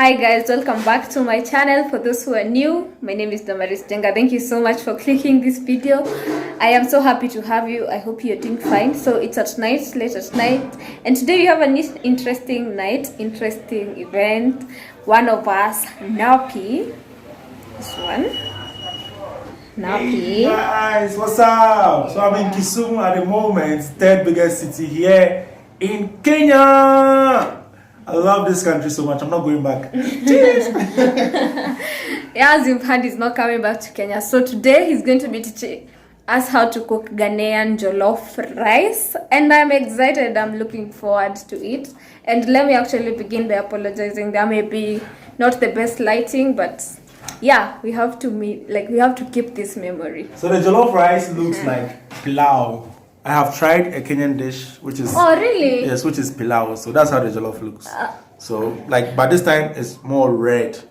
Hi guys, welcome back to my channel. For those who are new, my name is Damaris Jenga. Thank you so much for clicking this video. I am so happy to have you. I hope you're doing fine. So it's at night, late at night, and today we have an interesting night, interesting event. One of us, Nappie, this one, Nappie. Hey guys, what's up? So I'm in Kisumu at the moment, third biggest city here in Kenya. I love this country so much. I'm not going back. Cheers! Yeah, as you've heard, he's not coming back to Kenya. So today he's going to be teaching us how to cook Ghanaian jollof rice. And I'm excited. I'm looking forward to it. And let me actually begin by apologizing. There may be not the best lighting, but yeah, we have to we have to keep this memory. So the jollof rice looks like pilau. I have tried a Kenyan dish, which is... Oh, really? Yes, which is pilau. So that's how the jollof looks. So, but this time it's more red.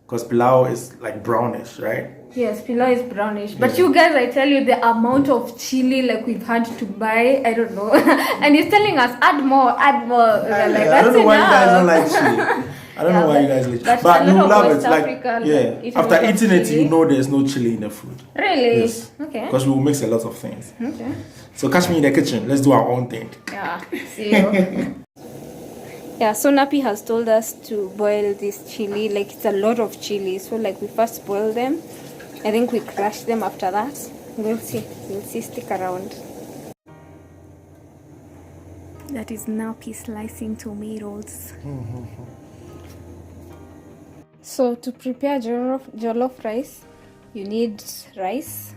Because pilau is like brownish, right? Yes, pilau is brownish. But you guys, I tell you, the amount of chili we've had to buy, I don't know. And he's telling us, add more. I don't know why you guys don't like chili. I don't know why you guys like chili. But you love it. After eating it, you know there's no chili in the food. Really? Yes. Okay. Because we will mix a lot of things. Okay. So catch me in the kitchen. Let's do our own thing. Yeah. See you. Yeah, so Nappie has told us to boil this chili. It's a lot of chili. So we first boil them. I think we crush them after that. We'll see. We'll see. Stick around. That is Nappie slicing tomatoes. So to prepare jollof rice, you need rice.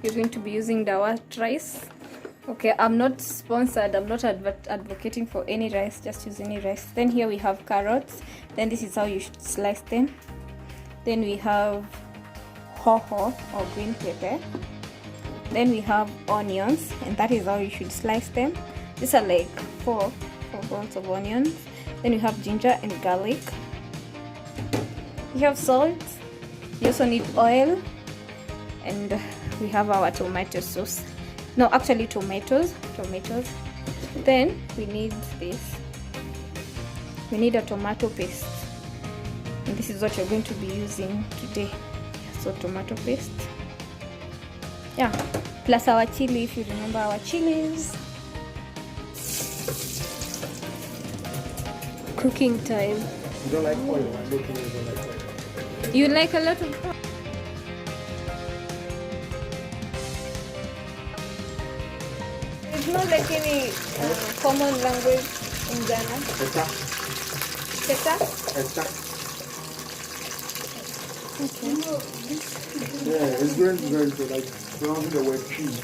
You're going to be using the white rice. Okay, I'm not sponsored. I'm not advocating for any rice. Just use any rice. Then here we have carrots. Then this is how you should slice them. Then we have hoho or green pepper. Then we have onions, and that is how you should slice them. These are four balls of onions. Then we have ginger and garlic. We have salt. You also need oil, and we have our tomato sauce. No, actually tomatoes. Then we need this. We need a tomato paste, and this is what you're going to be using today. So tomato paste. Yeah, plus our chili, if you remember our chilies. Cooking time. You don't like oil. I'm looking, you don't like oil. You like a lot of oil? It's not like any common language in Ghana. Keta? Okay. Yeah, it's very good. Like pronouncing the word tree.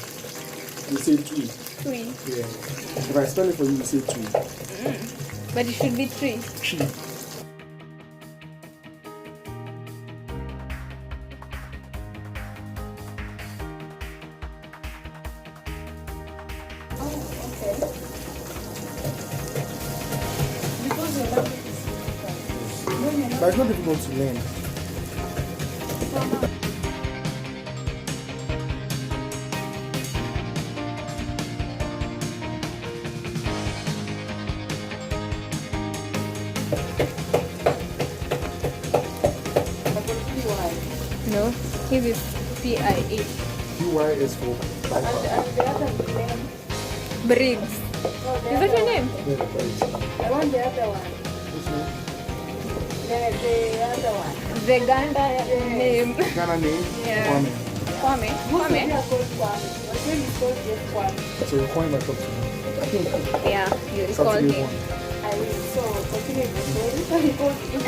You say tree. Tree. Yeah. If I spell it for you, you say tree. But it should be tree. Tree. But it's not difficult to learn. No, his is PIA. PY is for And the other name? Briggs. Is that your name? Yeah, Briggs. I want the other one. Which one? The other one. The Ghana name. Ghana name? Yeah. Kwame. Kwame. Most of them are called Kwame. My friend is called just Kwame. So you're calling my top to me. Yeah, you It's call up to you him. one. I will so continue the story. So he called you.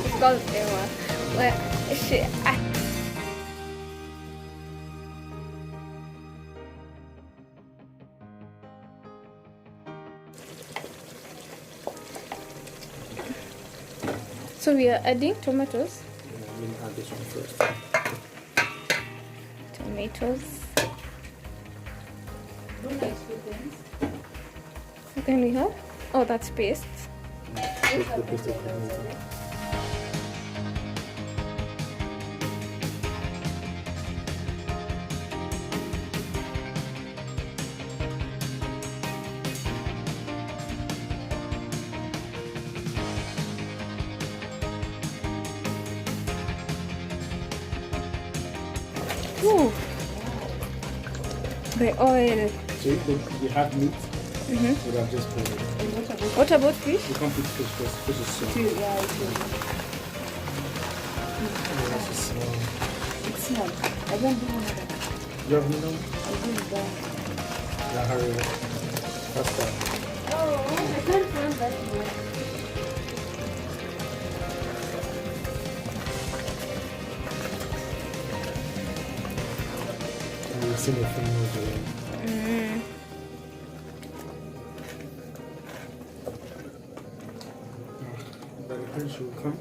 It's called Emma. Well, so we are adding tomatoes. Let me add this one first. Tomatoes. Don't like sweet things. Then we have, oh, that's paste. Put the paste of tomato. Ooh. The oil. So you have meat, but I've just put it. What about fish? You can't put fish because fish is soft. Yeah, it This is small. is small. I don't do another. You have no? I do that. Yeah, hurry up. That's that. Oh, I can't find that one. You've seen the thing already. By the time she will come.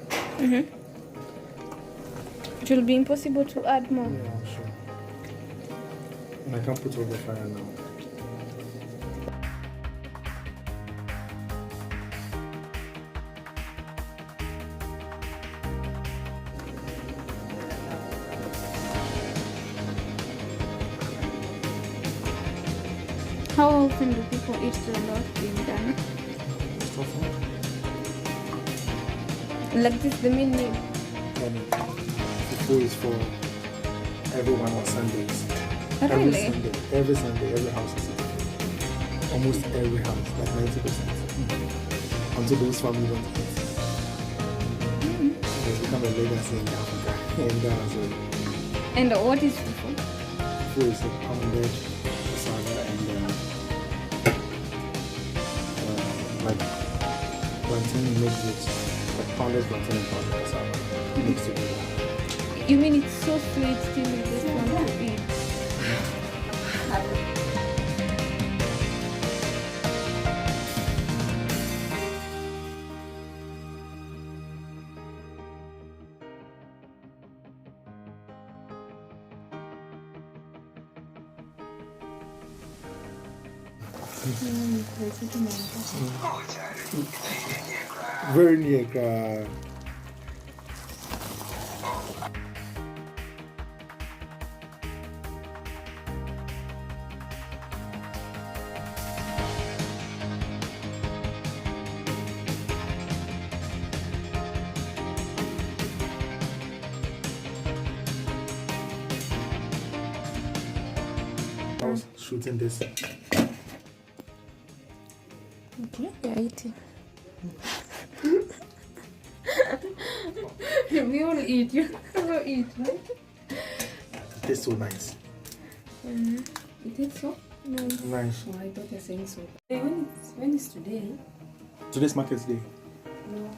It will be impossible to add more. Yeah, I'm sure. And I can't put over the fire now. How often do people eat jollof in Ghana? Like this, the main meal. And the food is for everyone on Sundays. Really? Every Sunday, every house is eating. Almost every house, like 90%. Until those families don't eat. It's become a legacy in Africa. And so And what is fufu? food is pounded cassava and like plantain mixed with like pounded plantain and pounded cassava mixed together. You mean it's so sweet still you just want to eat? Very near. I was shooting this. Okay, yeah, eating. We all eat. You all eat, right? It tastes so nice. You think so? No. Nice. Oh, I thought you were saying so. Hey, when is today? Today's market day. No.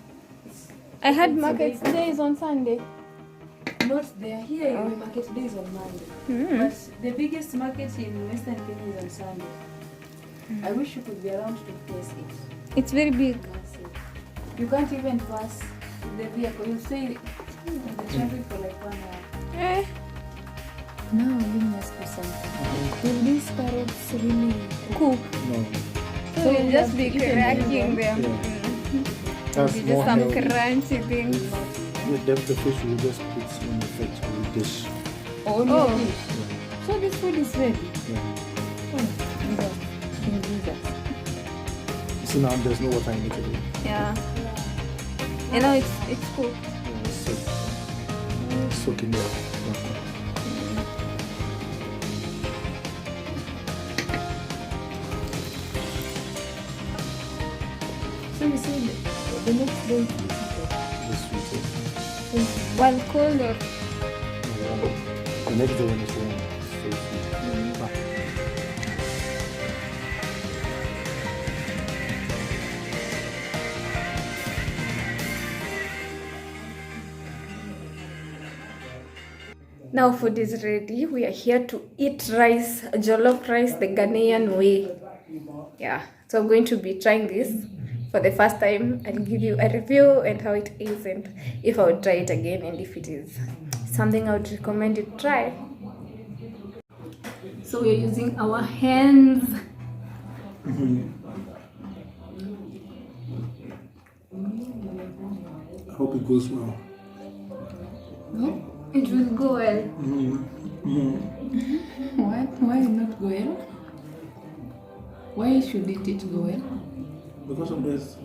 I had market days on Sunday. Not there. Here, the market day is on Monday. But the biggest market in Western Kenya is on Sunday. I wish you could be around to place it. It's very big. You can't even pass the vehicle. You stay in the traffic for like 1 hour. Eh. Now, let me ask you something. Will these carrots really Cook. No. So you'll just be cracking them. Yeah. That's Maybe more just some healthy. crunchy things. The fish will just put on the fetch with dish. Oh, Oh. dish. So this food is ready. Yeah. Jesus. You see now there's no water in it again. Yeah. And now it's cooked. Yeah, it's soaking there. So you say the next day is This sweet. While cold or The next day when it's warm, it's so sweet. now food is ready. We are here to eat rice, jollof rice, the Ghanaian way. Yeah, so I'm going to be trying this for the first time. I'll give you a review and how it is and if I would try it again and if it is something I would recommend you try. So we're using our hands. I hope it goes well. no? It will go well. Why not go well? Why should it go well? Because of this.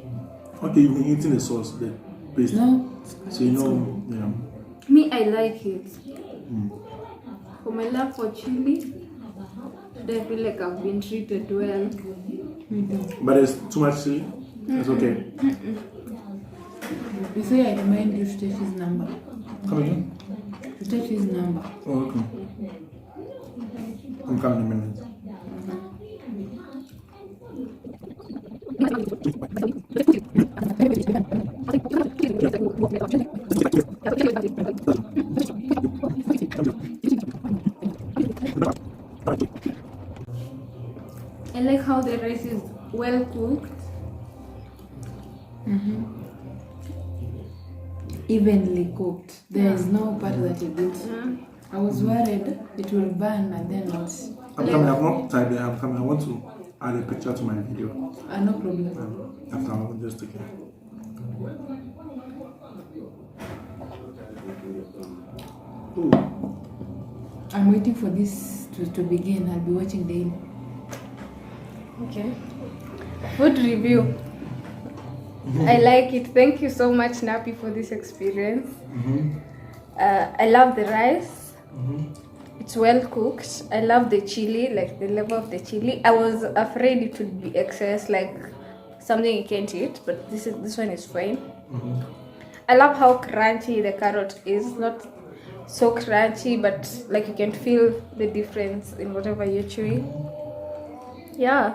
Okay, you've been eating the sauce, the paste. No. So you know, yeah. Me, I like it. For my love for chili, today I feel like I've been treated well. But there's too much chili. It's okay. You say I remind you to take his number. Come again? To take his number. Oh, okay. I'm coming in a minute. I like how the rice is well cooked. Evenly cooked. There is no part that you did. I was worried it will burn and then not. I'm coming. I'm not tired yet. I'm coming. I want to add a picture to my video. No problem. After I'll just take it. Ooh. I'm waiting for this to begin. I'll be watching daily. Okay. Food review. I like it. Thank you so much, Nappie, for this experience. I love the rice. It's well cooked. I love the chili, like the level of the chili. I was afraid it would be excess, like something you can't eat, but this one is fine. I love how crunchy the carrot is. Not so crunchy, but like you can feel the difference in whatever you're chewing. Yeah.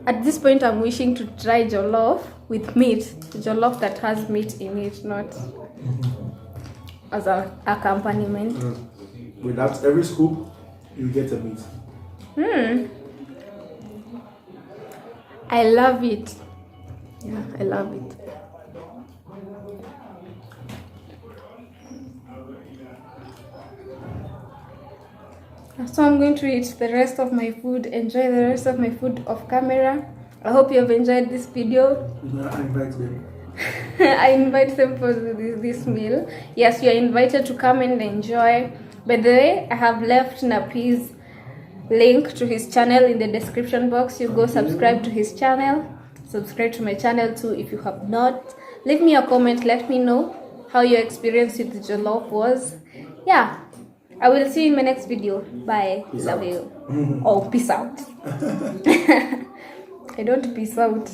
At this point, I'm wishing to try jollof with meat. Jollof that has meat in it, not as an accompaniment. With that, every scoop, you get a meat. I love it. Yeah, I love it. So I'm going to eat the rest of my food, enjoy the rest of my food off camera. I hope you have enjoyed this video. I invite them. I invite them for this meal. Yes, you are invited to come and enjoy. By the way, I have left Nappie's link to his channel in the description box. You go subscribe to his channel. Subscribe to my channel too if you have not. Leave me a comment. Let me know how your experience with the jollof was. Yeah. I will see you in my next video. Bye. Peace Love out. you. Oh, peace out. I don't peace out.